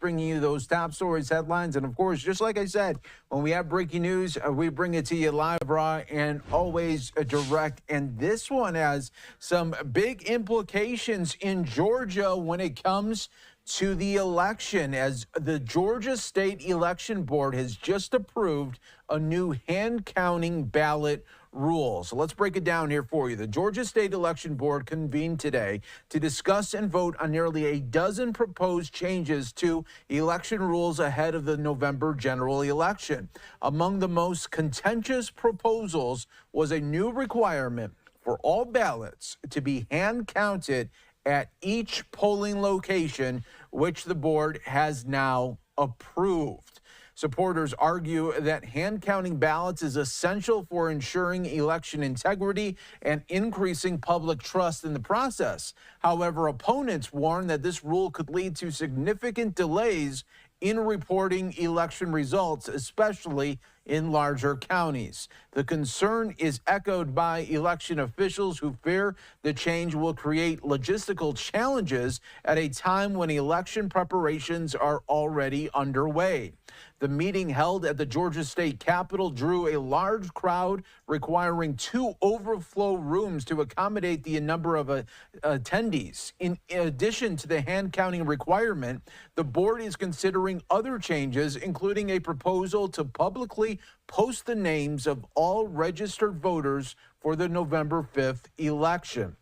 bringing you those top stories, headlines, and of course, just like I said, when we have breaking news, we bring it to you live, raw, and always direct. And this one has some big implications in Georgia when it comes to the election, as the Georgia State Election Board has just approved a new hand counting ballot rule. So let's break it down here for you. The Georgia State Election Board convened today to discuss and vote on nearly a dozen proposed changes to election rules ahead of the November general election. Among the most contentious proposals was a new requirement for all ballots to be hand counted at each polling location, which the board has now approved. Supporters argue that hand counting ballots is essential for ensuring election integrity and increasing public trust in the process. However, opponents warn that this rule could lead to significant delays in reporting election results, especially in larger counties. The concern is echoed by election officials who fear the change will create logistical challenges at a time when election preparations are already underway. The meeting held at the Georgia State Capitol drew a large crowd, requiring 2 overflow rooms to accommodate the number of attendees. In addition to the hand counting requirement, the board is considering other changes, including a proposal to publicly post the names of all registered voters for the November 5th election.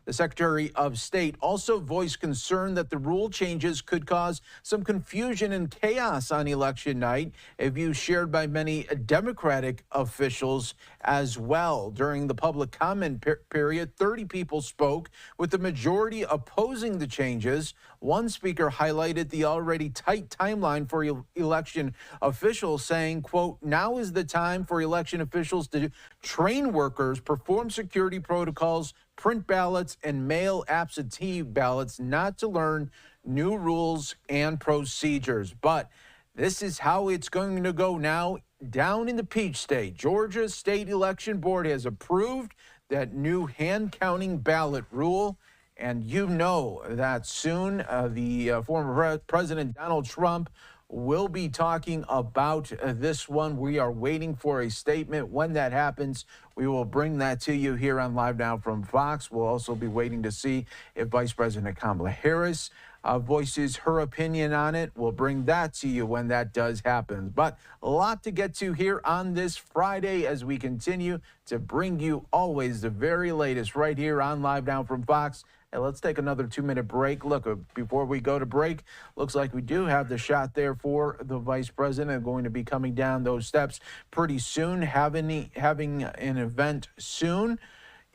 The Secretary of State also voiced concern that the rule changes could cause some confusion and chaos on election night, a view shared by many Democratic officials as well. During the public comment period, 30 people spoke, with the majority opposing the changes. One speaker highlighted the already tight timeline for election officials, saying, quote, "Now is the time for election officials to train workers, perform security protocols, print ballots, and mail absentee ballots, not to learn new rules and procedures." But this is how it's going to go now down in the Peach State. Georgia State Election Board has approved that new hand counting ballot rule. And you know that soon the former President Donald Trump will be talking about this one. We are waiting for a statement. When that happens, we will bring that to you here on Live Now from Fox. We'll also be waiting to see if Vice President Kamala Harris voices her opinion on it. We'll bring that to you when that does happen. But a lot to get to here on this Friday as we continue to bring you always the very latest right here on Live Now from Fox. And let's take another 2-minute break. Look, before we go to break, looks like we do have the shot there for the Vice President, going to be coming down those steps pretty soon, having an event soon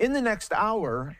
in the next hour.